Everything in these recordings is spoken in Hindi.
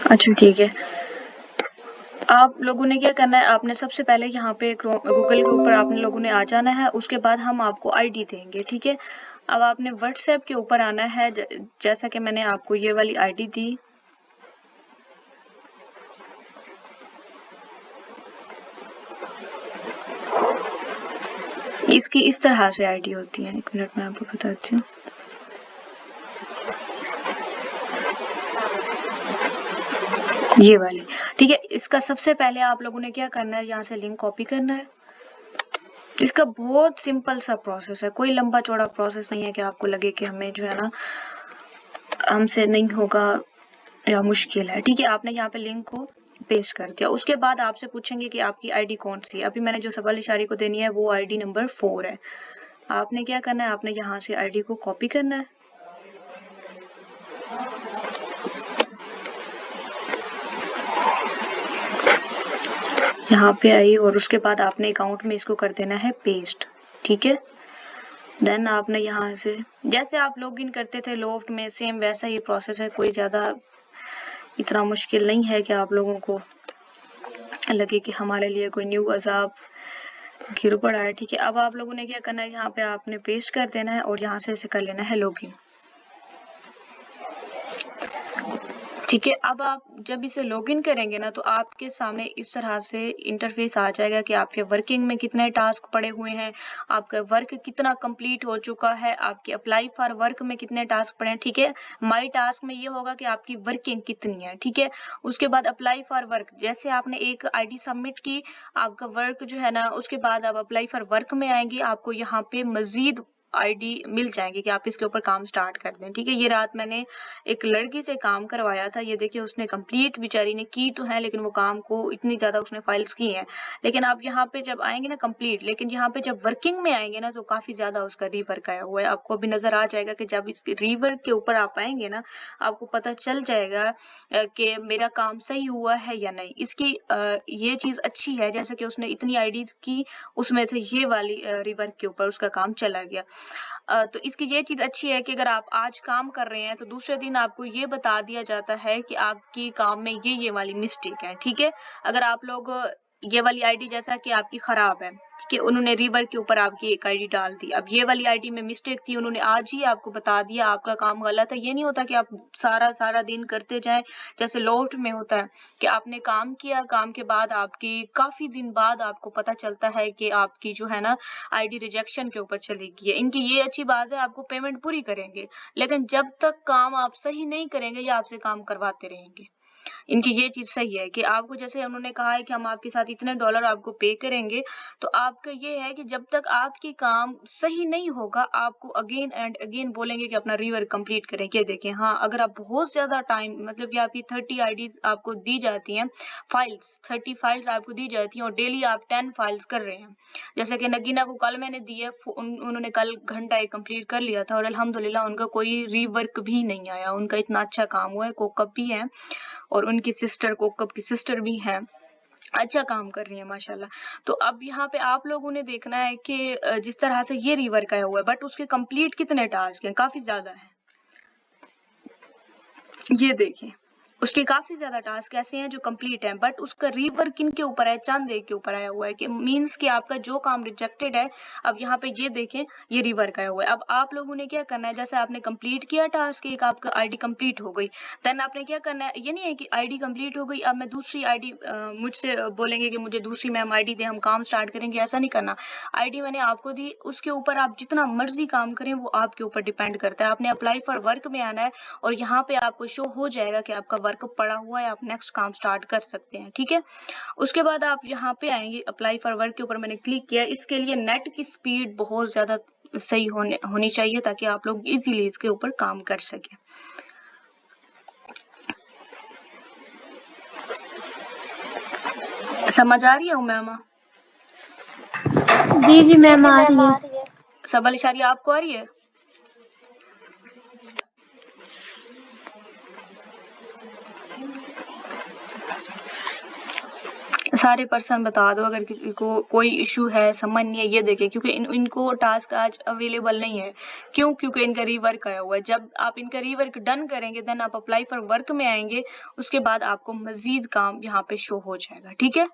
अच्छा ठीक है, आप लोगों ने क्या करना है, आपने सबसे पहले यहाँ पे गूगल के ऊपर आपने लोगों ने आ जाना है, उसके बाद हम आपको आईडी देंगे, ठीक है। अब आपने व्हाट्सएप के ऊपर आना है, जैसा कि मैंने आपको ये वाली आईडी दी, इसकी इस तरह से आईडी होती है। एक मिनट में आपको बताती हूँ। ये वाली, ठीक है। इसका सबसे पहले आप लोगों ने क्या करना है, यहाँ से लिंक कॉपी करना है। इसका बहुत सिंपल सा प्रोसेस है, कोई लंबा चौड़ा प्रोसेस नहीं है कि आपको लगे कि हमें जो है ना हमसे नहीं होगा या मुश्किल है, ठीक है। आपने यहाँ पे लिंक को पेस्ट कर दिया, उसके बाद आपसे पूछेंगे कि आपकी आईडी कौन सी है। अभी मैंने जो सबल इशारी को देनी है वो आईडी नंबर 4 है। आपने क्या करना है, आपने यहाँ से आईडी को कॉपी करना है, यहाँ पे आई, और उसके बाद आपने अकाउंट में इसको कर देना है पेस्ट, ठीक है। देन आपने यहाँ से जैसे आप लॉगिन करते थे लोफ्ट में, सेम वैसा ही प्रोसेस है, कोई ज्यादा इतना मुश्किल नहीं है कि आप लोगों को लगे कि हमारे लिए कोई न्यू अजाब गिर पड़ा है, ठीक है। अब आप लोगों ने क्या करना है, यहाँ पे आपने पेस्ट कर देना है और यहाँ से इसे कर लेना है लॉगिन, ठीक है। अब आप जब इसे लॉगिन करेंगे ना तो आपके सामने इस तरह से इंटरफेस आ जाएगा कि आपके वर्किंग में कितने टास्क पड़े हुए हैं, आपका वर्क कितना कंप्लीट हो चुका है, आपके अप्लाई फॉर वर्क में कितने टास्क पड़े हैं, ठीक है। माई टास्क में ये होगा कि आपकी वर्किंग कितनी है, ठीक है। उसके बाद अप्लाई फॉर वर्क, जैसे आपने एक आईडी सबमिट की, आपका वर्क जो है ना, उसके बाद आप अप्लाई फॉर वर्क में आएंगे, आपको यहाँ पे मजीद आईडी मिल जाएंगे कि आप इसके ऊपर काम स्टार्ट कर दें, ठीक है। ये रात मैंने एक लड़की से काम करवाया था, ये देखिए उसने कंप्लीट बेचारी ने की तो है, लेकिन वो काम को इतनी ज्यादा उसने फाइल्स की हैं, लेकिन आप यहाँ पे जब आएंगे ना कंप्लीट, लेकिन यहाँ पे जब वर्किंग में आएंगे ना तो काफी ज्यादा उसका रीवर्क आया हुआ है। आपको अभी नजर आ जाएगा कि जब इसके रीवर्क के ऊपर आप आएंगे ना, आपको पता चल जाएगा कि मेरा काम सही हुआ है या नहीं। इसकी ये चीज अच्छी है, जैसे कि उसने इतनी आईडीज की, उसमें से ये वाली रिवर्क के ऊपर उसका काम चला गया। तो इसकी ये चीज अच्छी है कि अगर आप आज काम कर रहे हैं तो दूसरे दिन आपको ये बता दिया जाता है कि आपकी काम में ये वाली मिस्टेक है, ठीक है। अगर आप लोग ये वाली आईडी जैसा कि आपकी खराब है, ठीक है, उन्होंने रिवर्क के ऊपर आपकी एक आईडी डाल दी, अब ये वाली आईडी में मिस्टेक थी, उन्होंने आज ही आपको बता दिया आपका काम गलत है। ये नहीं होता कि आप सारा सारा दिन करते जाएं, जैसे लोफ्ट में होता है कि आपने काम किया, काम के बाद आपकी काफी दिन बाद आपको पता चलता है कि आपकी जो है ना आईडी रिजेक्शन के ऊपर चली गई है। इनकी ये अच्छी बात है, आपको पेमेंट पूरी करेंगे, लेकिन जब तक काम आप सही नहीं करेंगे या आपसे काम करवाते रहेंगे। इनकी ये चीज सही है कि आपको, जैसे उन्होंने कहा है कि हम आपके साथ इतने डॉलर आपको पे करेंगे, तो आपका ये है कि जब तक आपकी काम सही नहीं होगा, आपको अगेन एंड अगेन बोलेंगे कि अपना रिवर्क कंप्लीट करें। ये देखें, हाँ, अगर आप बहुत ज्यादा टाइम, मतलब कि आपकी 30 आईडीज आपको दी जाती हैं, फाइल्स 30 फाइल्स आपको दी जाती हैं और डेली आप 10 फाइल्स कर रहे हैं, जैसे कि नगीना को कल मैंने दी है, उन्होंने कल घंटा एक कंप्लीट कर लिया था और अल्हम्दुलिल्लाह उनका कोई रिवर्क भी नहीं आया, उनका इतना अच्छा काम हुआ है। कोकब भी है और उनकी सिस्टर, कोकब की सिस्टर भी है, अच्छा काम कर रही है माशाल्लाह। तो अब यहाँ पे आप लोगों ने देखना है कि जिस तरह से ये रिवर्क आया हुआ है, बट उसके कंप्लीट कितने टास्क हैं, काफी ज्यादा है। ये देखें, उसके काफी ज्यादा टास्क ऐसे हैं जो कंप्लीट हैं, बट उसका रिवर्क किनके ऊपर है, चंद एक के ऊपर आया हुआ है, कि मींस कि आपका जो काम रिजेक्टेड है, अब यहाँ पे ये देखें ये रिवर्क आया हुआ है। अब आप लोगों ने क्या करना है, जैसे आपने कंप्लीट किया टास्क एक, आपका आईडी कंप्लीट हो गई, देन आपने क्या करना है, ये नहीं है कि आईडी कंप्लीट हो गई अब मैं दूसरी आईडी, मुझसे बोलेंगे कि मुझे दूसरी मैम आईडी दे, हम काम स्टार्ट करेंगे, ऐसा नहीं करना। आईडी मैंने आपको दी, उसके ऊपर आप जितना मर्जी काम करें वो आपके ऊपर डिपेंड करता है। आपने अप्लाई फॉर वर्क में आना है और यहाँ पे आपको शो हो जाएगा कि आपका वर्क पड़ा हुआ है, आप नेक्स्ट काम स्टार्ट कर सकते हैं, ठीक है। उसके बाद आप यहाँ पे आएंगे, अप्लाई फॉर वर्क के ऊपर मैंने क्लिक किया। इसके लिए नेट की स्पीड बहुत ज्यादा सही होनी चाहिए ताकि आप लोग इजीली इसके ऊपर काम कर सके। समझ आ रही है उमैमा? जी जी मैम आ रही है। सबल इशारी आपको आ रही है? सारे पर्सन बता दो अगर किसी को कोई इशू है, समझ नहीं है। ये देखें, क्योंकि इनको टास्क आज अवेलेबल नहीं है। क्यों? क्योंकि इनका रीवर्क आया हुआ है। जब आप इनका रीवर्क डन करेंगे देन आप अप्लाई फॉर वर्क में आएंगे, उसके बाद आपको मजीद काम यहाँ पे शो हो जाएगा। ठीक है,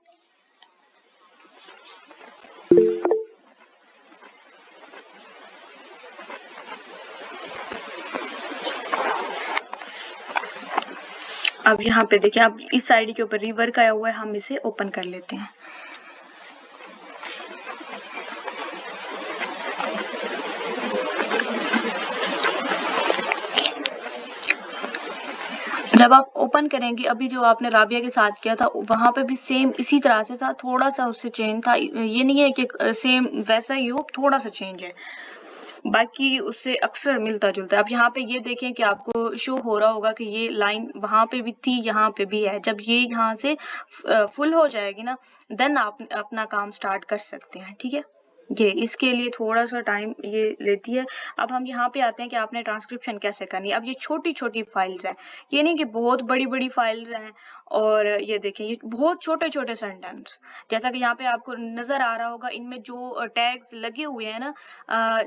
अब यहाँ पे देखिए, आप इस साइड के ऊपर रीवर्क आया हुआ है, हम इसे ओपन कर लेते हैं। जब आप ओपन करेंगे, अभी जो आपने राबिया के साथ किया था वहां पे भी सेम इसी तरह से था, थोड़ा सा उससे चेंज था। ये नहीं है कि सेम वैसा ही हो, थोड़ा सा चेंज है, बाकी उससे अक्सर मिलता जुलता है। अब यहाँ पे ये देखें कि आपको शो हो रहा होगा कि ये लाइन वहां पे भी थी, यहाँ पे भी है। जब ये यहाँ से फुल हो जाएगी ना, देन आप अपना काम स्टार्ट कर सकते हैं। ठीक है, ये इसके लिए थोड़ा सा टाइम ये लेती है। अब हम यहाँ पे आते हैं कि आपने ट्रांसक्रिप्शन कैसे करनी है। अब ये छोटी छोटी फाइल्स हैं, ये नहीं कि बहुत बड़ी बड़ी फाइल्स हैं। और ये देखें, ये बहुत छोटे छोटे सेंटेंस, जैसा कि यहाँ पे आपको नजर आ रहा होगा, इनमें जो टैग्स लगे हुए हैं ना,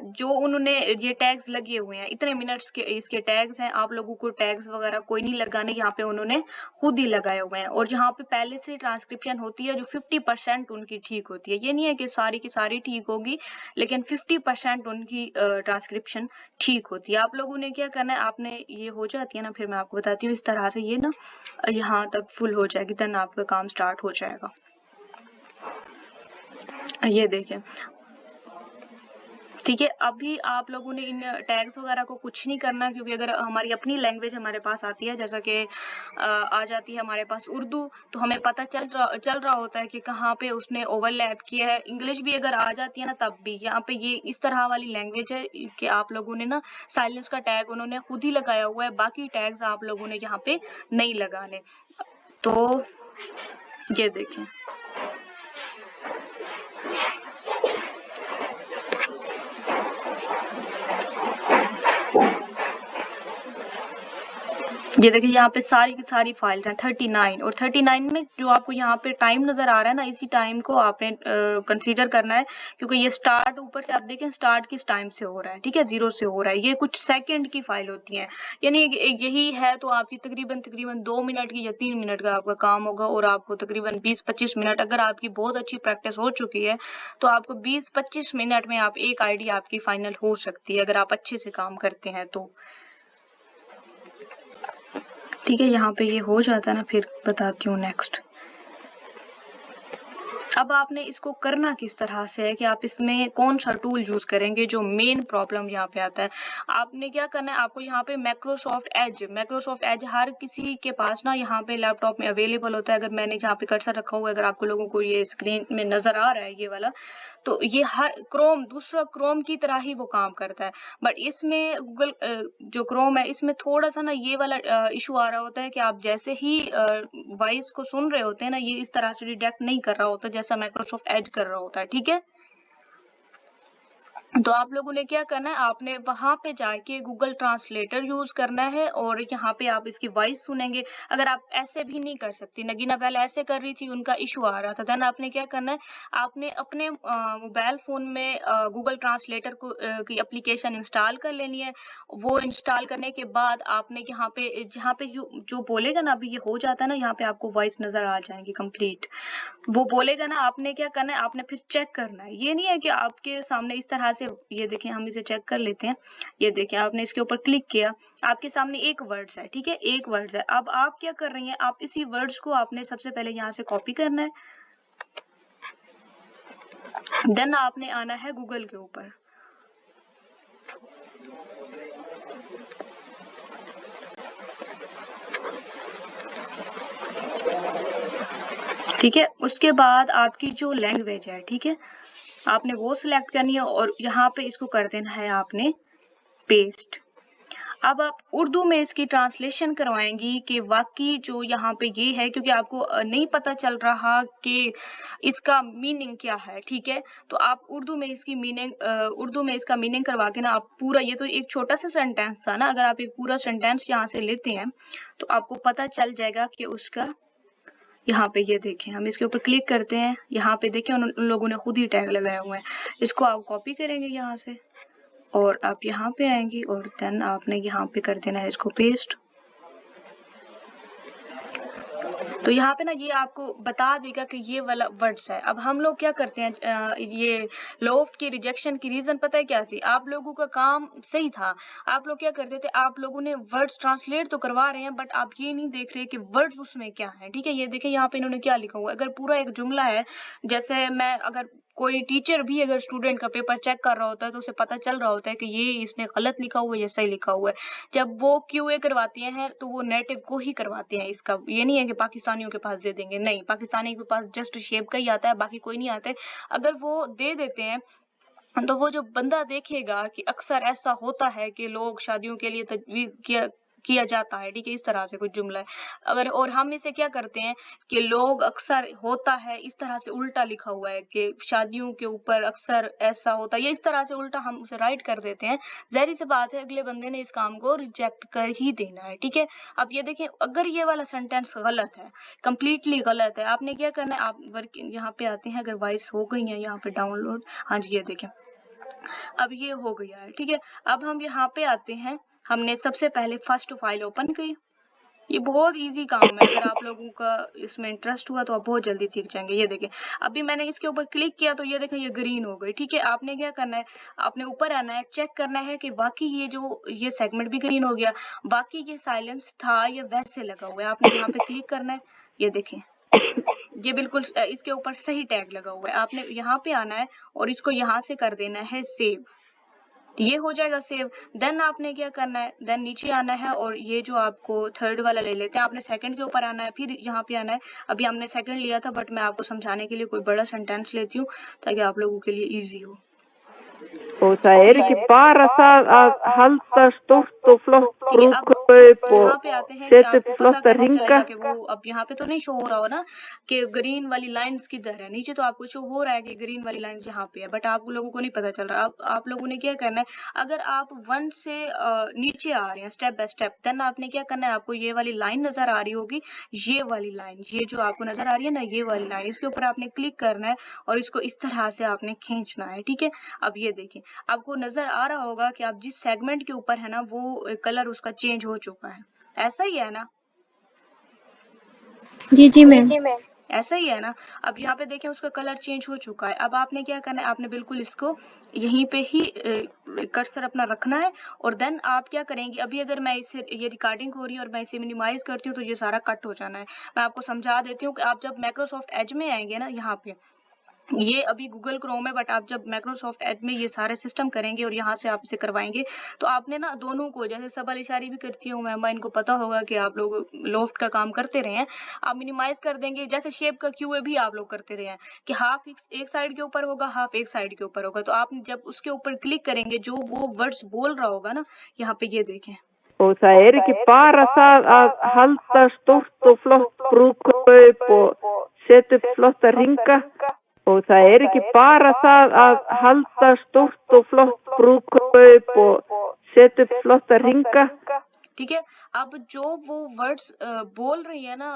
जो उन्होंने ये टैग्स लगे हुए हैं, इतने मिनट्स के इसके टैग्स हैं। आप लोगों को टैग्स वगैरह कोई नहीं लगाने, यहाँ पे उन्होंने खुद ही लगाए हुए हैं। और जहाँ पे पहले से ट्रांसक्रिप्शन होती है, जो 50% उनकी ठीक होती है। ये नहीं है कि सारी की सारी ठीक होगी, लेकिन 50% उनकी ट्रांसक्रिप्शन ठीक होती है। आप लोगों ने क्या करना है, आपने ये हो जाती है ना, फिर मैं आपको बताती हूँ। इस तरह से ये ना यहाँ तक फुल हो जाएगी, देन आपका काम स्टार्ट हो जाएगा। ये देखें, ठीक है। अभी आप लोगों ने इन टैग्स वगैरह को कुछ नहीं करना, क्योंकि अगर हमारी अपनी लैंग्वेज हमारे पास आती है, जैसा कि आ जाती है हमारे पास उर्दू, तो हमें पता चल रहा होता है कि कहाँ पे उसने ओवरलैप किया है। इंग्लिश भी अगर आ जाती है ना, तब भी यहाँ पे ये इस तरह वाली लैंग्वेज है कि आप लोगों ने ना साइलेंस का टैग उन्होंने खुद ही लगाया हुआ है, बाकी टैग्स आप लोगों ने यहाँ पे नहीं लगाने। तो ये देखें, ये देखिए, यहाँ पे सारी की सारी फाइल्स हैं 39, और 39 में जो आपको यहाँ पे टाइम नजर आ रहा है ना, इसी टाइम को आपने कंसीडर करना है, क्योंकि ये स्टार्ट ऊपर से आप देखें स्टार्ट किस टाइम से हो रहा है। ठीक है, 0 से हो रहा है। ये कुछ सेकंड की फाइल होती है, यानी यही है तो आपकी तकरीबन 2 मिनट की या 3 मिनट का आपका काम होगा, और आपको तकरीबन 20-25 मिनट, अगर आपकी बहुत अच्छी प्रैक्टिस हो चुकी है तो आपको 20-25 मिनट में आप एक आईडी आपकी फाइनल हो सकती है, अगर आप अच्छे से काम करते हैं तो। ठीक है, यहाँ पे ये हो जाता है ना, फिर बताती हूँ नेक्स्ट। अब आपने इसको करना किस तरह से है कि आप इसमें कौन सा टूल यूज करेंगे, जो मेन प्रॉब्लम यहाँ पे आता है। आपने क्या करना है, आपको यहाँ पे माइक्रोसॉफ्ट एज हर किसी के पास ना यहाँ पे लैपटॉप में अवेलेबल होता है। अगर मैंने यहाँ पे कर्सर रखा हुआ है, अगर आपको लोगों को ये स्क्रीन में नजर आ रहा है ये वाला, तो ये हर दूसरा क्रोम की तरह ही वो काम करता है। बट इसमें गूगल जो क्रोम है, इसमें थोड़ा सा ना ये वाला इशू आ रहा होता है कि आप जैसे ही वॉइस को सुन रहे होते हैं ना, ये इस तरह से डिटेक्ट नहीं कर रहा होता जैसा माइक्रोसॉफ्ट एज कर रहा होता है। ठीक है, तो आप लोगों ने क्या करना है, आपने वहां पे जाके गूगल ट्रांसलेटर यूज करना है, और यहाँ पे आप इसकी वॉइस सुनेंगे। अगर आप ऐसे भी नहीं कर सकती, नगीना पहले ऐसे कर रही थी, उनका इशू आ रहा था, देन आपने क्या करना है, आपने अपने मोबाइल फोन में गूगल ट्रांसलेटर को की एप्लीकेशन इंस्टॉल कर लेनी है। वो इंस्टॉल करने के बाद आपने यहाँ पे जहाँ पे जो बोलेगा ना, अभी ये हो जाता है ना, यहाँ पे आपको वॉइस नजर आ जाएंगी कंप्लीट। वो बोलेगा ना, आपने क्या करना है, आपने फिर चेक करना है। ये नहीं है कि आपके सामने इस तरह से, ये देखें, हम इसे चेक कर लेते हैं। ये देखें, आपने इसके ऊपर क्लिक किया, आपके सामने एक वर्ड्स है। ठीक है, एक वर्ड्स है। अब आप क्या कर रही हैं, आप इसी वर्ड्स को आपने सबसे पहले यहाँ से कॉपी करना है, देन आपने आना है गूगल के ऊपर। ठीक है, उसके बाद आपकी जो लैंग्वेज है, ठीक है, आपने वो सिलेक्ट करनी है, और यहाँ पे इसको कर देना है आपने पेस्ट। अब आप उर्दू में इसकी ट्रांसलेशन करवाएंगी कि वाकई जो यहाँ पे ये है, क्योंकि आपको नहीं पता चल रहा कि इसका मीनिंग क्या है। ठीक है, तो आप उर्दू में इसकी उर्दू में इसका मीनिंग करवा के ना, आप पूरा, ये तो एक छोटा सा सेंटेंस था ना, अगर आप एक पूरा सेंटेंस यहाँ से लेते हैं तो आपको पता चल जाएगा कि उसका यहाँ पे ये देखें, हम इसके ऊपर क्लिक करते हैं, यहाँ पे देखें उन लोगों ने खुद ही टैग लगाया हुआ है। इसको आप कॉपी करेंगे यहाँ से और आप यहाँ पे आएंगे और देन आपने यहाँ पे कर देना है इसको पेस्ट। तो यहाँ पे ना ये आपको बता देगा कि ये वाला वर्ड्स है। अब हम लोग क्या करते हैं, ये लोफ्ट की रिजेक्शन की रीजन पता है क्या थी? आप लोगों का काम सही था, आप लोग क्या करते थे, आप लोगों ने वर्ड्स ट्रांसलेट तो करवा रहे हैं बट आप ये नहीं देख रहे कि वर्ड्स उसमें क्या है। ठीक है, ये देखें यहाँ पे इन्होंने क्या लिखा हुआ है। अगर पूरा एक जुमला है, जैसे मैं अगर कोई टीचर भी अगर स्टूडेंट का पेपर चेक कर रहा होता है तो उसे पता चल रहा होता है कि ये इसने गलत लिखा हुआ है या सही लिखा हुआ है। जब वो क्यूए करवाती हैं तो वो नेटिव को ही करवाते हैं। इसका ये नहीं है कि पाकिस्तानियों के पास दे देंगे, नहीं, पाकिस्तानी के पास जस्ट शेप का ही आता है, बाकी कोई नहीं आते। अगर वो दे देते हैं तो वो जो बंदा देखेगा कि अक्सर ऐसा होता है कि लोग शादियों के लिए तजवीज़ किया जाता है, ठीक है, इस तरह से कुछ जुमला है। अगर और हम इसे क्या करते हैं कि लोग अक्सर होता है इस तरह से उल्टा लिखा हुआ है कि शादियों के ऊपर अक्सर ऐसा होता है, ये इस तरह से उल्टा हम उसे राइट कर देते हैं। ज़ाहिर सी बात है अगले बंदे ने इस काम को रिजेक्ट कर ही देना है। ठीक है, अब ये देखें, अगर ये वाला सेंटेंस गलत है, कंप्लीटली गलत है, आपने क्या करना है, आप वर्क यहाँ पे आते हैं, अगर वॉइस हो गई है यहाँ पे डाउनलोड, हाँ जी ये देखें अब ये हो गया है। ठीक है, अब हम यहाँ पे आते हैं, हमने सबसे पहले फर्स्ट फाइल ओपन की। ये बहुत इजी काम है, अगर आप लोगों का इसमें इंटरेस्ट हुआ तो आप बहुत जल्दी सीख जाएंगे। ये देखें, अभी मैंने इसके ऊपर क्लिक किया तो ये देखें ये ग्रीन हो गई। ठीक है, आपने क्या करना है, आपने ऊपर आना है, चेक करना है कि बाकी ये सेगमेंट भी ग्रीन हो गया, बाकी ये साइलेंस था ये वैसे लगा हुआ है। आपने यहाँ पे क्लिक करना है, ये देखें ये बिल्कुल इसके ऊपर सही टैग लगा हुआ है। आपने यहाँ पे आना है और इसको यहाँ से कर देना है सेव, ये हो जाएगा सेव। देन आपने क्या करना है, देन नीचे आना है और ये जो आपको थर्ड वाला ले लेते हैं, आपने सेकंड के ऊपर आना है, फिर यहाँ पे आना है। अभी हमने सेकंड लिया था बट मैं आपको समझाने के लिए कोई बड़ा सेंटेंस लेती हूँ ताकि आप लोगों के लिए इजी हो। Og það er ekki bara það að halda stórt og flott brúðkaup यहाँ पे आते og हैं कि setja upp आपको पता flotta कैसे चलेगा ringa. कि वो, अब यहाँ पे तो नहीं शो हो रहा हो ना कि ग्रीन वाली लाइंस किधर है, नीचे तो आपको शो हो रहा है कि ग्रीन वाली लाइंस यहाँ पे है, बट आप लोगों को नहीं पता चल रहा। आप लोगों ने क्या करना है, अगर आप 1 से नीचे आ रहे हैं स्टेप बाय स्टेप, देन आपने क्या करना है, आपको ये वाली लाइन नजर आ रही होगी, ये वाली लाइन, ये जो आपको नजर आ रही है ना, ये वाली लाइन, इसके ऊपर आपने क्लिक करना है और इसको इस तरह से आपने खींचना है। ठीक है, अब ये देखें, आपको नजर आ रहा होगा कि आप जिस सेगमेंट के ऊपर है ना वो कलर उसका चेंज हो चुका है, ऐसा ही है ना? जी जी मैम। ऐसा ही है ना? अब यहाँ पे देखें उसका कलर चेंज हो चुका है। अब आपने क्या करना है, आपने बिल्कुल इसको यहीं पे ही कर्सर अपना रखना है और देन आप क्या करेंगे, अभी अगर मैं इसे, ये रिकॉर्डिंग हो रही है और मैं इसे मिनिमाइज करती हूँ तो ये सारा कट हो जाना है। मैं आपको समझा देती हूँ कि आप जब माइक्रोसॉफ्ट एज में आएंगे ना, यहाँ पे ये अभी गूगल क्रोम है बट आप जब माइक्रोसॉफ्ट एज में ये सारे सिस्टम करेंगे और यहाँ से आप इसे करवाएंगे तो आपने ना दोनों को, जैसे सबल इशारी भी करती हूँ मैं, इनको पता होगा कि आप लोग लोफ्ट का काम करते रहे हैं, आप मिनिमाइज कर देंगे। जैसे शेप का क्यूए भी आप लोग करते रहे हैं कि हाफ एक साइड के ऊपर होगा, हाफ एक साइड के ऊपर होगा, तो आप जब उसके ऊपर क्लिक करेंगे जो वो वर्ड्स बोल रहा होगा ना, यहाँ पे ये देखें, Og það er ekki bara það að halda stórt og flott brúðkaup og setja upp flotta ringa. Og það er ekki bara það að halda stórt og flott brúðkaup og setja upp flotta ringa. ठीक है, अब जो वो वर्ड्स बोल रही है ना,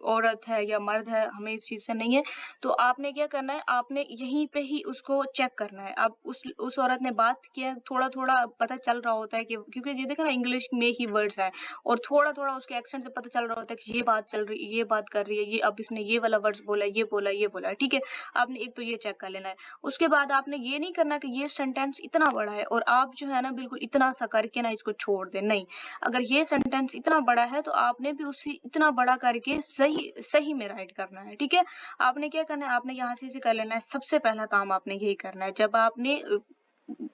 औरत है या मर्द है, हमें इस चीज से नहीं है, तो आपने क्या करना है, आपने यहीं पे ही उसको चेक करना है। अब उस औरत ने बात किया, थोड़ा थोड़ा पता चल रहा होता है कि, क्योंकि ये देखा ना इंग्लिश में ही वर्ड्स है और थोड़ा थोड़ा उसके एक्सेंट से पता चल रहा होता है कि ये बात चल रही है, ये बात कर रही है, ये अब इसने ये वाला वर्ड्स बोला, ये बोला, ये बोला। ठीक है, आपने एक तो ये चेक कर लेना है। उसके बाद आपने ये नहीं करना कि ये सेंटेंस इतना बड़ा है और आप जो है ना बिल्कुल इतना सा करके ना इसको छोड़ दे, नहीं, अगर ये सेंटेंस इतना बड़ा है तो आपने भी उसी इतना बड़ा करके सही में राइट करना है। ठीक है, आपने क्या करना है, आपने यहाँ से इसे कर लेना है। सबसे पहला काम आपने यही करना है, जब आपने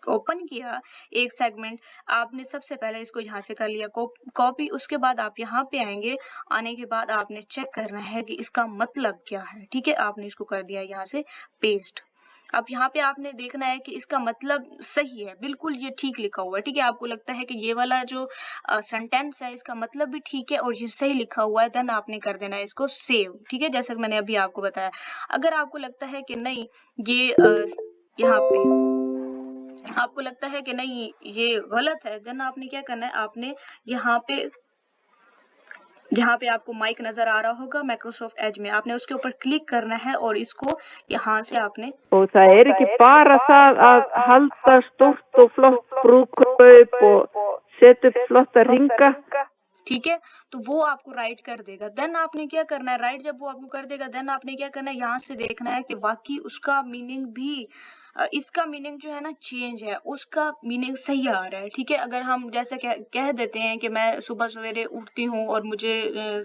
ओपन किया एक सेगमेंट, आपने सबसे पहले इसको यहाँ से कर लिया कॉपी। उसके बाद आप यहाँ पे आएंगे, आने के बाद आपने चेक करना है कि इसका मतलब क्या है। ठीक है, आपने इसको कर दिया यहाँ से पेस्ट। अब यहाँ पे आपने देखना है कि इसका मतलब सही है, बिल्कुल ये ठीक लिखा हुआ है। ठीक है, आपको लगता है कि ये वाला जो सेंटेंस है इसका मतलब भी ठीक है और ये सही लिखा हुआ है, देन आपने कर देना है इसको सेव। ठीक है, जैसे मैंने अभी आपको बताया। अगर आपको लगता है कि नहीं ये यहाँ पे आपको लगता है कि नहीं ये गलत है, देन आपने क्या करना है, आपने यहाँ पे जहाँ पे आपको माइक नजर आ रहा होगा माइक्रोसॉफ्ट एज में, आपने उसके ऊपर क्लिक करना है और इसको यहाँ से आपने Og það ekki bara það að halda stórt og flott brúðkaup og setja upp flotta ringa. ठीक है, तो वो आपको राइट कर देगा। देन आपने क्या करना है, राइट जब वो आपको कर देगा देन आपने क्या करना है, यहाँ से देखना है कि वाकई उसका मीनिंग भी इसका मीनिंग जो है ना चेंज है, उसका मीनिंग सही आ रहा है। ठीक है, अगर हम जैसे कह देते हैं कि मैं सुबह सवेरे उठती हूँ और मुझे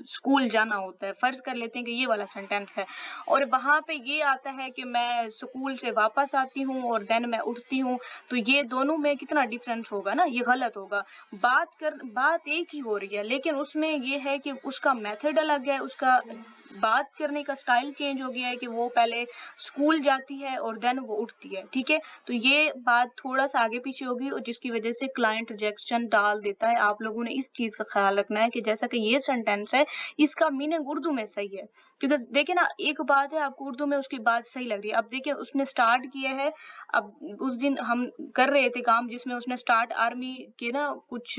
स्कूल जाना होता है, फर्ज कर लेते हैं कि ये वाला सेंटेंस है और वहां पे ये आता है कि मैं स्कूल से वापस आती हूँ और देन मैं उठती हूँ, तो ये दोनों में कितना डिफरेंस होगा ना, ये गलत होगा। बात एक ही हो रही है, लेकिन उसमें ये है कि उसका मेथड अलग है, उसका बात करने का स्टाइल चेंज हो गया है कि वो पहले स्कूल जाती है और देन वो उठती है। ठीक है, तो ये बात थोड़ा सा आगे पीछे होगी और जिसकी वजह से क्लाइंट रिजेक्शन डाल देता है। आप लोगों ने इस चीज का ख्याल रखना है कि जैसा कि ये सेंटेंस है इसका मीनिंग उर्दू में सही है, क्योंकि देखिए ना, एक बात है आपको उर्दू में उसकी बात सही लग रही है। अब देखिए उसने स्टार्ट किया है, अब उस दिन हम कर रहे थे काम जिसमें उसने स्टार्ट आर्मी के ना कुछ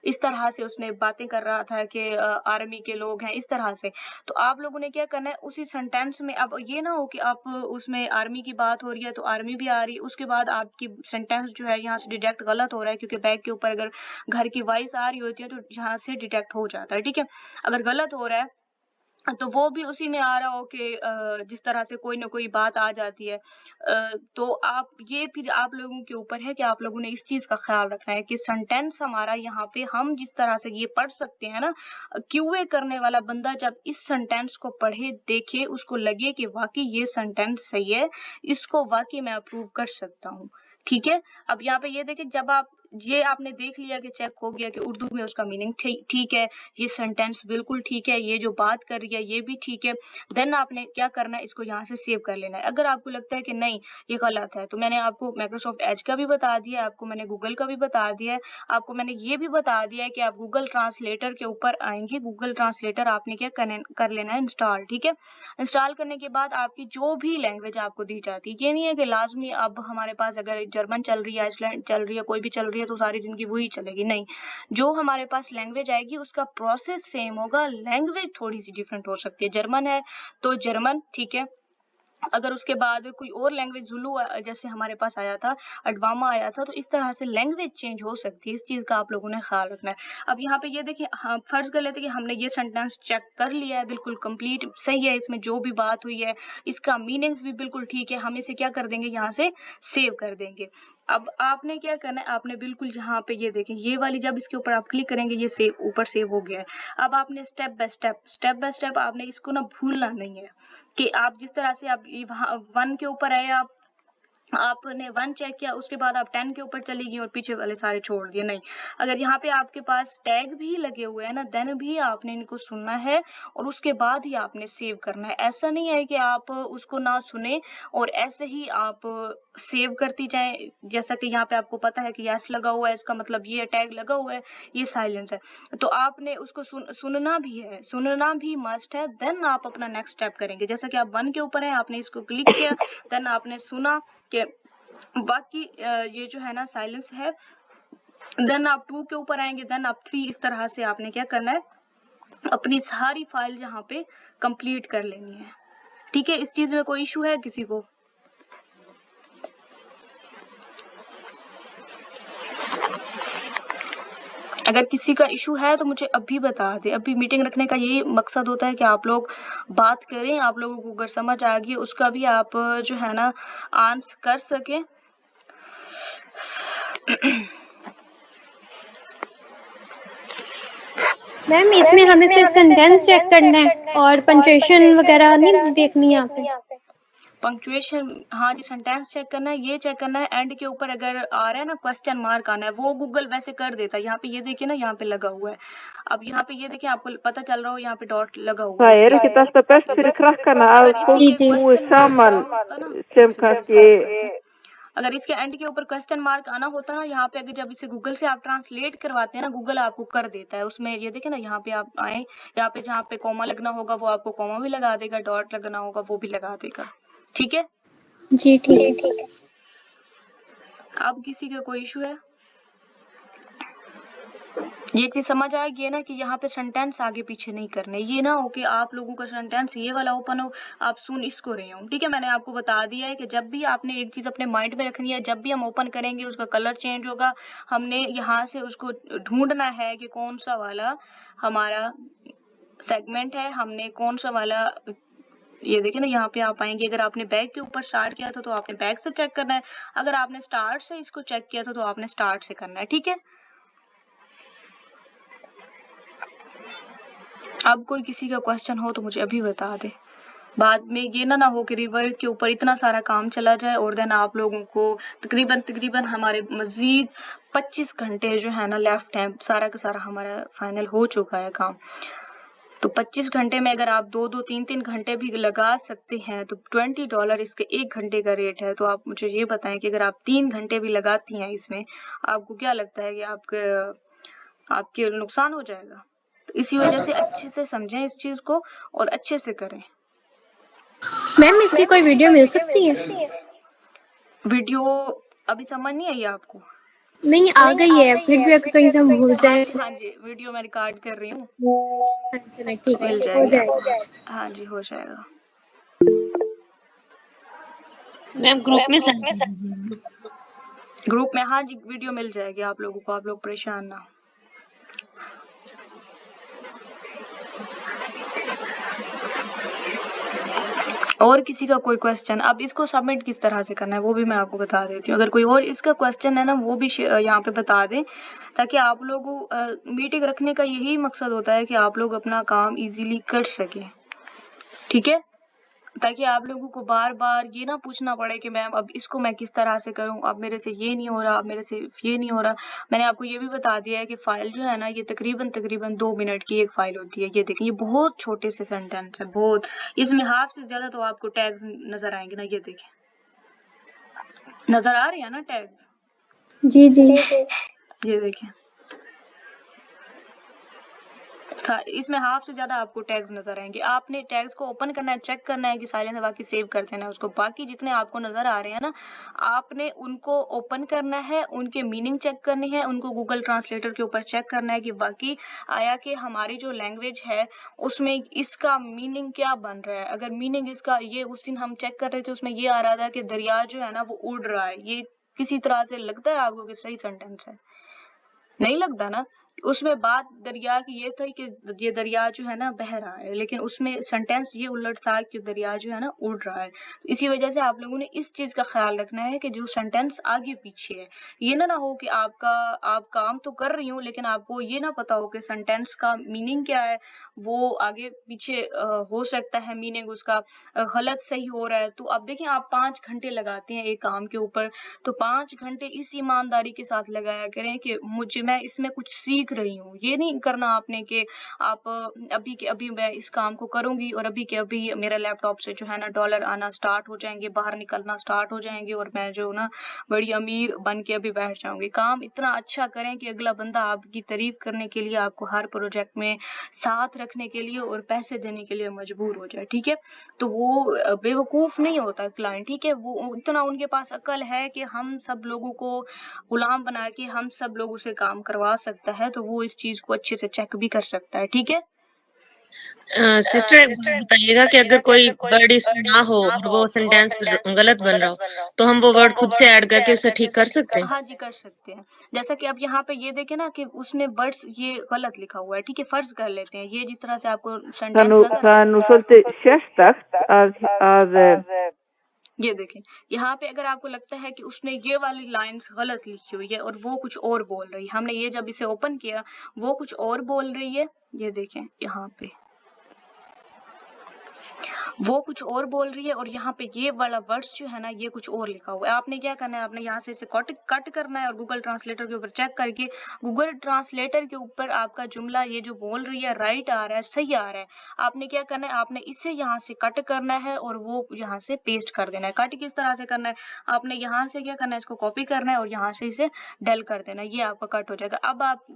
इस तरह से उसने बातें कर रहा था कि आर्मी के लोग हैं इस तरह से। तो आप लोगों ने क्या करना है उसी सेंटेंस में, अब ये ना हो कि आप उसमें आर्मी की बात हो रही है तो आर्मी भी आ रही है, उसके बाद आपकी सेंटेंस जो है यहाँ से डिटेक्ट गलत हो रहा है, क्योंकि बैग के ऊपर अगर घर की वॉइस आ रही होती है तो यहाँ से डिटेक्ट हो जाता है। ठीक है, अगर गलत हो रहा है तो वो भी उसी में आ रहा हो कि जिस तरह से कोई ना कोई बात आ जाती है, तो आप ये फिर आप लोगों के ऊपर है कि आप लोगों ने इस चीज का ख्याल रखना है कि सेंटेंस हमारा यहाँ पे हम जिस तरह से ये पढ़ सकते हैं ना, क्यूए करने वाला बंदा जब इस सेंटेंस को पढ़े देखे उसको लगे कि वाकई ये सेंटेंस सही है, इसको वाकई मैं अप्रूव कर सकता हूँ। ठीक है, अब यहाँ पे ये देखिए, जब आप ये आपने देख लिया कि चेक हो गया कि उर्दू में उसका मीनिंग ठीक है, ये सेंटेंस बिल्कुल ठीक है, ये जो बात कर रही है ये भी ठीक है, देन आपने क्या करना है, इसको यहाँ से सेव कर लेना है। अगर आपको लगता है कि नहीं ये गलत है, तो मैंने आपको माइक्रोसॉफ्ट एज का भी बता दिया है, आपको मैंने गूगल का भी बता दिया है, आपको मैंने ये भी बता दिया है कि आप गूगल ट्रांसलेटर के ऊपर आएंगे, गूगल ट्रांसलेटर आपने क्या कर लेना है इंस्टॉल। ठीक है, इंस्टॉल करने के बाद आपकी जो भी लैंग्वेज आपको दी जाती है, ये नहीं है कि लाजमी अब हमारे पास अगर जर्मन चल रही है, आइसलैंड चल रही है, कोई भी चल रही है तो सारी जिंदगी वही चलेगी, नहीं। जो हमारे पास लैंग्वेज आएगी उसका प्रोसेस सेम होगा, लैंग्वेज थोड़ी सी डिफरेंट हो सकती है। जर्मन है तो जर्मन, ठीक है, अगर उसके बाद कोई और लैंग्वेज जुलू जैसे हमारे पास आया था, अडवामा आया था, तो इस तरह से लैंग्वेज चेंज हो सकती है, इस चीज का आप लोगों ने ख्याल रखना है। अब यहाँ पे ये देखिए, हाँ, फर्ज कर लेते हैं कि हमने ये सेंटेंस चेक कर लिया है, बिल्कुल कंप्लीट सही है, इसमें जो भी बात हुई है इसका मीनिंग्स भी बिल्कुल ठीक है, हम इसे क्या कर देंगे, यहाँ से सेव कर देंगे। अब आपने क्या करना है, आपने बिल्कुल यहाँ पे ये देखें, ये वाली जब इसके ऊपर आप क्लिक करेंगे ये सेव ऊपर सेव हो गया है। अब आपने स्टेप बाय स्टेप आपने इसको ना भूलना नहीं है कि आप जिस तरह से आप वहां 1 के ऊपर आए, आपने 1 चेक किया, उसके बाद आप 10 के ऊपर चली गई और पीछे वाले सारे छोड़ दिए, नहीं। अगर यहाँ पे आपके पास टैग भी लगे हुए हैं ना, देन भी आपने इनको सुनना है और उसके बाद ही आपने सेव करना है। ऐसा नहीं है कि आप उसको ना सुने और ऐसे ही आप सेव करती जाएं, जैसा कि यहाँ पे आपको पता है कि यस लगा हुआ है, इसका मतलब ये टैग लगा हुआ है, ये साइलेंस है, तो आपने उसको सुनना भी है, सुनना भी मस्ट है, देन आप अपना नेक्स्ट स्टेप करेंगे। जैसा कि आप 1 के ऊपर है, आपने इसको क्लिक किया, देन आपने सुना कि बाकी ये जो है ना साइलेंस है, देन आप 2 के ऊपर आएंगे, देन आप 3, इस तरह से आपने क्या करना है, अपनी सारी फाइल यहाँ पे कंप्लीट कर लेनी है। ठीक है, इस चीज में कोई इशू है किसी को? अगर किसी का इशू है तो मुझे अभी बता दे। अभी मीटिंग रखने का यही मकसद होता है कि आप लोग बात करें, आप लोगों को अगर समझ आ गई उसका भी आप जो है ना आंसर कर सके। मैम इसमें हमें सिर्फ सेंटेंस चेक करना है और पंक्चुएशन वगैरह नहीं देखनी यहाँ पे। पंक्चुएशन, हाँ जी, सेंटेंस चेक करना है, ये चेक करना है, एंड के ऊपर अगर आ रहा है ना क्वेश्चन मार्क आना है, वो गूगल वैसे कर देता है। यहाँ पे ये देखिए ना, यहाँ पे लगा हुआ है। अब यहाँ पे ये देखिए, आपको पता चल रहा हो यहाँ पे डॉट लगा हुआ है। Það ekki þetta best fyrir krakkana að fólk búi saman sem kannski अगर इसके एंड के ऊपर क्वेश्चन मार्क आना होता ना, यहाँ पे अगर जब इसे गूगल से आप ट्रांसलेट करवाते हैं ना, गूगल आपको कर देता है उसमें। ये देखे ना, यहाँ पे आप आए, यहाँ पे जहाँ पे कॉमा लगना होगा वो आपको कॉमा भी लगा देगा, डॉट लगना होगा वो भी लगा देगा। ठीक है जी, ठीक है। अब किसी का कोई इशू है? ये चीज समझ आएगी ना कि यहाँ पे सेंटेंस आगे पीछे नहीं करने, ये ना हो कि आप लोगों का सेंटेंस ये वाला ओपन हो, आप सुन इसको रहे हो। ठीक है, मैंने आपको बता दिया है कि जब भी आपने एक चीज अपने माइंड में रखनी है, जब भी हम ओपन करेंगे उसका कलर चेंज होगा, हमने यहाँ से उसको ढूंढना है कि कौन सा वाला हमारा सेगमेंट है, हमने कौन सा वाला, ये देखिए ना यहाँ पे आप आएंगे। अगर आपने बैक के ऊपर स्टार्ट किया था तो आपने बैक से चेक करना है, अगर आपने स्टार्ट से इसको चेक किया था तो आपने स्टार्ट से करना है। ठीक है, अब कोई किसी का क्वेश्चन हो तो मुझे अभी बता दे, बाद में ये ना हो कि रिवर्ट के ऊपर इतना सारा काम चला जाए और देन आप लोगों को तकरीबन हमारे मजीद 25 घंटे जो है ना लेफ्ट है, सारा का सारा हमारा फाइनल हो चुका है काम। तो 25 घंटे में अगर आप 2-2 3-3 घंटे भी लगा सकते हैं तो $20 इसके 1 घंटे का रेट है। तो आप मुझे ये बताएं कि अगर आप 3 घंटे भी लगाती हैं इसमें, आपको क्या लगता है कि आपके नुकसान हो जाएगा? तो इसी वजह से अच्छे से समझें इस चीज को और अच्छे से करें। मैम इसकी कोई वीडियो मिल सकती है? वीडियो अभी समझ नहीं आई आपको? नहीं, आ गई है, फिर भी अगर कहीं से हम भूल जाए। हाँ जी, वीडियो मैं रिकॉर्ड कर रही हूँ, चलो ठीक है, मिल हो जाएगी जाएगा। आपको। हाँ जी, हो जाएगा। मैम ग्रुप में सेंड कर दीजिए। ग्रुप में हाँ जी वीडियो मिल जाएगी आप लोगों को, आप लोग परेशान ना हो। और किसी का कोई क्वेश्चन? अब इसको सबमिट किस तरह से करना है वो भी मैं आपको बता देती हूँ। अगर कोई और इसका क्वेश्चन है ना वो भी यहाँ पे बता दें, ताकि आप लोगों मीटिंग रखने का यही मकसद होता है कि आप लोग अपना काम इजीली कर सकें। ठीक है, ताकि आप लोगों को बार बार ये ना पूछना पड़े कि मैम अब इसको मैं किस तरह से करूं, अब मेरे से ये नहीं हो रहा, अब मेरे से ये नहीं हो रहा। मैंने आपको ये भी बता दिया है कि फाइल जो है ना ये तकरीबन 2 मिनट की एक फाइल होती है। ये देखें, ये बहुत छोटे से सेंटेंस है, बहुत, इसमें हाफ से ज्यादा तो आपको टैग्स नजर आएंगे ना। ये देखें, नजर आ रही है ना टैग्स? जी जी। ये देखें, इसमें हाफ से ज्यादा आपको टैग्स नजर आएंगे। आपने टैग्स को ओपन करना है, चेक करना है कि साइलेंस है, बाकी सेव कर देना है उसको। बाकी जितने आपको नजर आ रहे हैं ना, आपने उनको ओपन करना है, उनके मीनिंग चेक करनी है, उनको गूगल ट्रांसलेटर के ऊपर चेक करना है कि बाकी आया कि हमारी जो लैंग्वेज है उसमें इसका मीनिंग क्या बन रहा है। अगर मीनिंग इसका, ये उस दिन हम चेक कर रहे थे उसमें ये आ रहा था कि दरिया जो है ना वो उड़ रहा है, ये किसी तरह से लगता है आपको कि सही सेंटेंस है? नहीं लगता ना। उसमें बात दरिया की ये थी कि ये दरिया जो है ना बह रहा है, लेकिन उसमें सेंटेंस ये उलट था कि दरिया जो है ना उड़ रहा है। इसी वजह से आप लोगों ने इस चीज का ख्याल रखना है कि जो सेंटेंस आगे पीछे है, ये ना हो कि आप काम तो कर रही हूँ लेकिन आपको ये ना पता हो कि सेंटेंस का मीनिंग क्या है, वो आगे पीछे हो सकता है मीनिंग उसका गलत सही हो रहा है। तो अब देखिए, आप 5 घंटे लगाते हैं एक काम के ऊपर, तो 5 घंटे इस ईमानदारी के साथ लगाया करें कि मैं इसमें कुछ सीख रही हूँ। ये नहीं करना आपने कि आप अभी के अभी मैं इस काम को करूंगी और अभी के अभी मेरा लैपटॉप से जो है ना डॉलर आना स्टार्ट हो जाएंगे, बाहर निकलना स्टार्ट हो जाएंगे और मैं जो ना बड़ी अमीर बन के अभी बैठ जाऊंगी। काम इतना अच्छा करें कि अगला बंदा आपकी तारीफ करने के लिए, आपको हर प्रोजेक्ट में साथ रखने के लिए और पैसे देने के लिए मजबूर हो जाए। ठीक है, तो वो बेवकूफ नहीं होता क्लाइंट। ठीक है, वो इतना उनके पास अकल है कि हम सब लोगों को गुलाम बना के हम सब लोगों से काम करवा सकता है, तो वो इस चीज को अच्छे से चेक भी कर सकता है। ठीक है, सिस्टर एक बात बताइएगा कि अगर कोई वर्ड इसमें ना हो और वो सेंटेंस गलत बन रहा हो तो हम वो वर्ड खुद से ऐड करके उसे ठीक कर सकते हैं? हाँ जी कर सकते हैं। जैसा कि अब यहाँ पे ये देखे ना कि उसने वर्ड्स ये गलत लिखा हुआ है। ठीक है, फर्ज कर लेते हैं ये जिस तरह से आपको sentence Það er nú svolítið sérstakt að ये देखें, यहाँ पे अगर आपको लगता है कि उसने ये वाली लाइंस गलत लिखी हुई है और वो कुछ और बोल रही है, हमने ये जब इसे ओपन किया वो कुछ और बोल रही है, ये देखें यहाँ पे वो कुछ और बोल रही है और यहाँ पे ये वाला वर्ड्स जो है ना ये कुछ और लिखा हुआ है। आपने क्या करना है, आपने यहाँ से इसे कट करना है और गूगल ट्रांसलेटर के ऊपर चेक करके गूगल ट्रांसलेटर के ऊपर आपका जुमला ये जो बोल रही है राइट आ रहा है, सही आ रहा है, आपने क्या करना है, आपने इसे यहाँ से कट करना है और वो यहाँ से पेस्ट कर देना है। कट किस तरह से करना है, आपने यहाँ से क्या करना है, इसको कॉपी करना है और यहाँ से इसे डेल कर देना है, ये आपका कट हो जाएगा। अब आप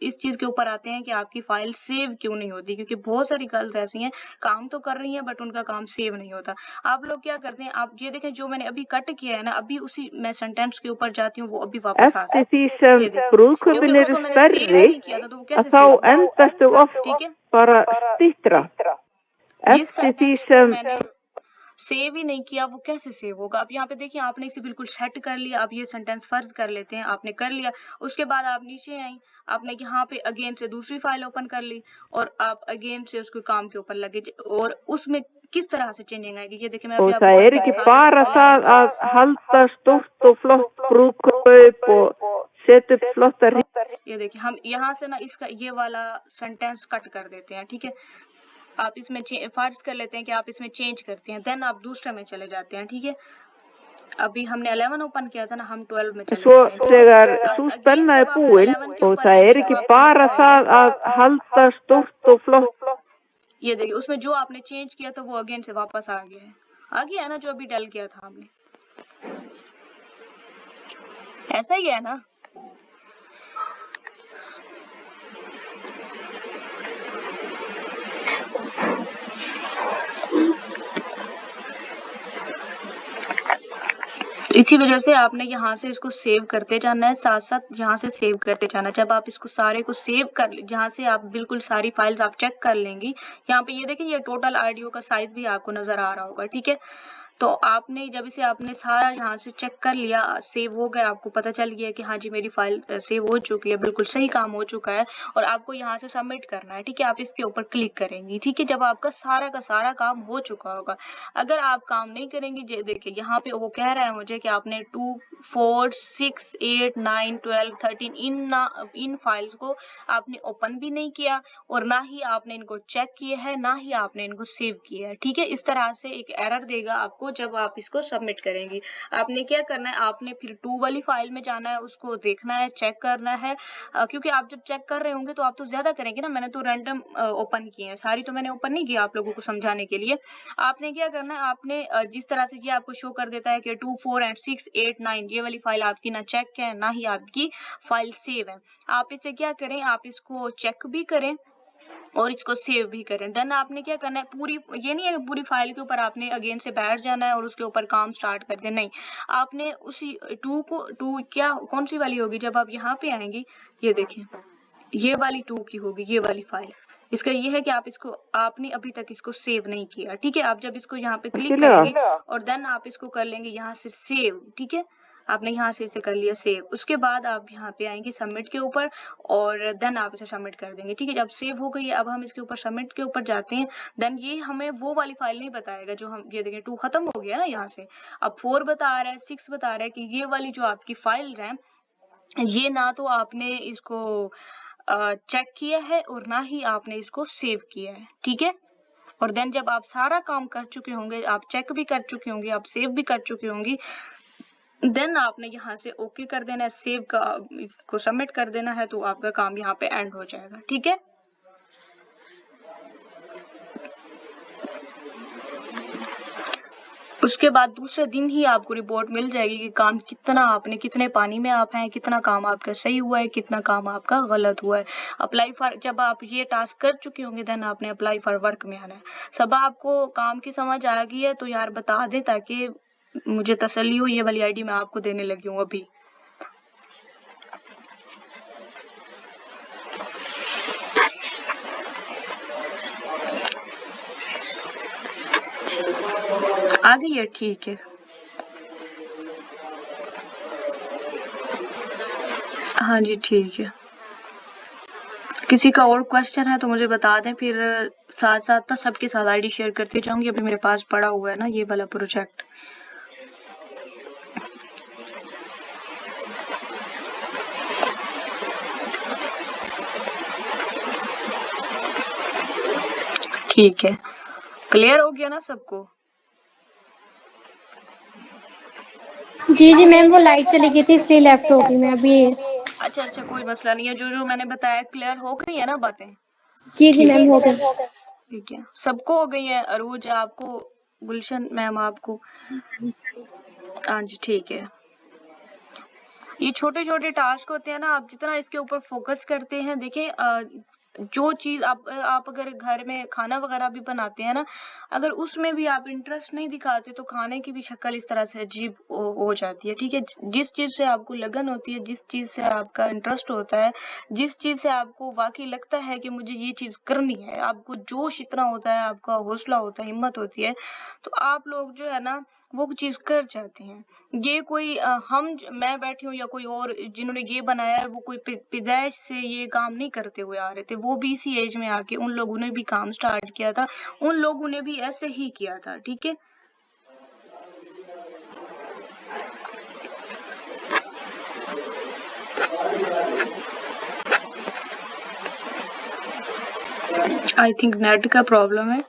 इस चीज के ऊपर आते हैं कि आपकी फाइल सेव क्यों नहीं होती, क्योंकि बहुत सारी गर्ल्स ऐसी हैं काम तो कर रही हैं बट उनका काम सेव नहीं होता। आप लोग क्या करते हैं, आप ये देखें जो मैंने अभी कट किया है ना, अभी उसी मैं सेंटेंस के ऊपर जाती हूँ, वो अभी वापस आ Eftir सकता því है, sem ये देखिए, क्योंकि brúðkaupin उसको eru मैंने सेव stærri नहीं किया था तो वो कैसे að þá सेव होगा, endastu oft ठीक है। bara styttra. जिस Eftir því सेंटेंस को sem मैंने सेव ही नहीं किया वो कैसे सेव होगा। अब यहाँ पे देखिए आपने इसे बिल्कुल सेट कर लिया। अब ये सेंटेंस फर्ज कर लेते हैं आपने कर लिया, उसके बाद आप नीचे आई, आपने यहाँ पे अगेन से दूसरी फाइल ओपन कर ली और आप अगेन से उसके काम के ऊपर लगे और उसमें किस तरह से चेंजिंग आएगी ये देखिए मैं अभी og आपको það करके ekki दिखा bara देती हूँ। það að halda stórt og flott brúðkaup og setja upp flotta ये देखिए हम यहाँ से ना इसका ये वाला सेंटेंस कट कर देते हैं, ठीक है। आप इसमें फर्ज कर लेते हैं कि आप इसमें चेंज करते हैं, देन आप दूसरे में चले जाते हैं, ठीक है। अभी हमने 11 ओपन किया था ना, हम 12 में चले Svo जाते हैं। þegar sú spenna er búin og það er ekki bara það að halda stórt og flott. ये देखिए उसमें जो आपने चेंज किया था वो अगेन से वापस आ गया है ना, जो अभी डल किया था हमने, ऐसा ही है ना। इसी वजह से आपने यहाँ से इसको सेव करते जाना है, साथ साथ यहाँ से सेव करते जाना है। जब आप इसको सारे को सेव कर, यहाँ से आप बिल्कुल सारी फाइल्स आप चेक कर लेंगी। यहाँ पे ये देखिए ये टोटल ऑडियो का साइज भी आपको नजर आ रहा होगा, ठीक है। तो आपने जब इसे आपने सारा यहाँ से चेक कर लिया, सेव हो गया, आपको पता चल गया कि हाँ जी मेरी फाइल सेव हो चुकी है, बिल्कुल सही काम हो चुका है और आपको यहाँ से सबमिट करना है, ठीक है। आप इसके ऊपर क्लिक करेंगी, ठीक है, जब आपका सारा का सारा काम हो चुका होगा। अगर आप काम नहीं करेंगी, देखिए यहाँ पे वो कह रहा है मुझे कि आपने 2, 4, 6, 8, 9, 12, 13 इन फाइल्स को आपने ओपन भी नहीं किया और ना ही आपने इनको चेक किया है, ना ही आपने इनको सेव किया है, ठीक है। इस तरह से एक एरर देगा आपको जब आप इसको सबमिट करेंगी। आपने क्या करना है, आपने फिर 2 वाली फाइल में जाना है, उसको देखना है, चेक करना है, क्योंकि आप जब चेक कर रहे होंगे तो आप तो ज्यादा करेंगे ना। मैंने तो रैंडम ओपन किए हैं, सारी तो मैंने ओपन नहीं किया आप लोगों को समझाने के लिए। आपने क्या करना है, आपने जिस तरह से ये आपको शो कर देता है कि 2, 4 एंड 6, 8, 9 ये वाली फाइल आपकी ना चेक है ना ही आपकी फाइल सेव है। आप इसे क्या करें, आप इसको चेक भी करें और इसको सेव भी करें। देन आपने क्या करना है, पूरी ये नहीं है पूरी फाइल के ऊपर आपने अगेन से बैठ जाना है और उसके ऊपर काम स्टार्ट कर देना, नहीं। आपने उसी 2 क्या कौन सी वाली होगी, जब आप यहाँ पे आएंगी ये देखें ये वाली 2 की होगी, ये वाली फाइल। इसका ये है कि आप इसको आपने अभी तक इसको सेव नहीं किया, ठीक है। आप जब इसको यहाँ पे क्लिक करेंगे और देन आप इसको कर लेंगे यहाँ से सेव, ठीक है। आपने यहाँ से इसे कर लिया सेव, उसके बाद आप यहाँ पे आएंगे सबमिट के ऊपर और देन आप इसे सबमिट कर देंगे, ठीक है। जब सेव हो गई है, अब हम इसके ऊपर सबमिट के ऊपर जाते हैं। देन ये हमें वो वाली फाइल नहीं बताएगा जो हम ये देखें 2 खत्म हो गया ना यहाँ से, अब 4 बता रहा है, 6 बता रहा है कि ये वाली जो आपकी फाइल्स हैं ये ना तो आपने इसको चेक किया है और ना ही आपने इसको सेव किया है, ठीक है। और देन जब आप सारा काम कर चुके होंगे, आप चेक भी कर चुके होंगे, आप सेव भी कर चुके होंगी, देन आपने यहाँ से ओके कर देना है, सेव का इसको सबमिट कर देना है, तो आपका काम यहाँ पे एंड हो जाएगा, ठीक है। उसके बाद दूसरे दिन ही आपको रिपोर्ट मिल जाएगी कि काम कितना आपने, कितने पानी में आप हैं, कितना काम आपका सही हुआ है, कितना काम आपका गलत हुआ है। अप्लाई फॉर, जब आप ये टास्क कर चुके होंगे देन आपने अप्लाई फॉर वर्क में आना है। सब आपको काम की समझ आ गई है तो यार बता दे ताकि मुझे तसल्ली हो, ये वाली आईडी मैं आपको देने लगी हूँ अभी। आ गई है, ठीक है। हाँ जी ठीक है। किसी का और क्वेश्चन है तो मुझे बता दें, फिर साथ साथ ना सबके साथ आईडी शेयर करती जाऊंगी। अभी मेरे पास पड़ा हुआ है ना ये वाला प्रोजेक्ट। ठीक है, क्लियर हो गया ना सबको? जी मैम, वो लाइट चली गई थी इसलिए लेफ्ट हो गई मैं अभी। अच्छा अच्छा, कोई मसला नहीं है। जो जो मैंने बताया क्लियर हो गई है ना बातें? जी मैम हो गई। ठीक है, सबको हो गई है? अरूज आपको, गुलशन मैम आपको? हाँ जी ठीक है। ये छोटे-छोटे टास्क होते हैं ना, आप जितना इसके ऊपर फ़ोकस करते हैं, देखिए जो चीज़ आप अगर घर में खाना वग़ैरह भी बनाते हैं ना, अगर उसमें भी आप इंटरेस्ट नहीं दिखाते तो खाने की भी शक्ल इस तरह से अजीब हो जाती है, ठीक है? जिस चीज़ से आपको लगन होती है, जिस चीज़ से आपका इंटरेस्ट होता है, जिस चीज़ से आपको वाक़ई लगता है कि मुझे ये चीज़ करनी है, आपको जोश इतना होता है, आपका हौसला होता है, हिम्मत होती है, तो आप लोग जो है ना वो चीज़ कर जाते हैं। ये कोई मैं बैठी हूँ या कोई और जिन्होंने ये बनाया है, वो कोई पैदाइश से ये काम नहीं करते हुए आ रहे थे। वो भी इसी एज में आके उन लोगों ने भी काम स्टार्ट किया था, उन लोगों ने भी ऐसे ही किया था, ठीक है? आई थिंक नेट का प्रॉब्लम है।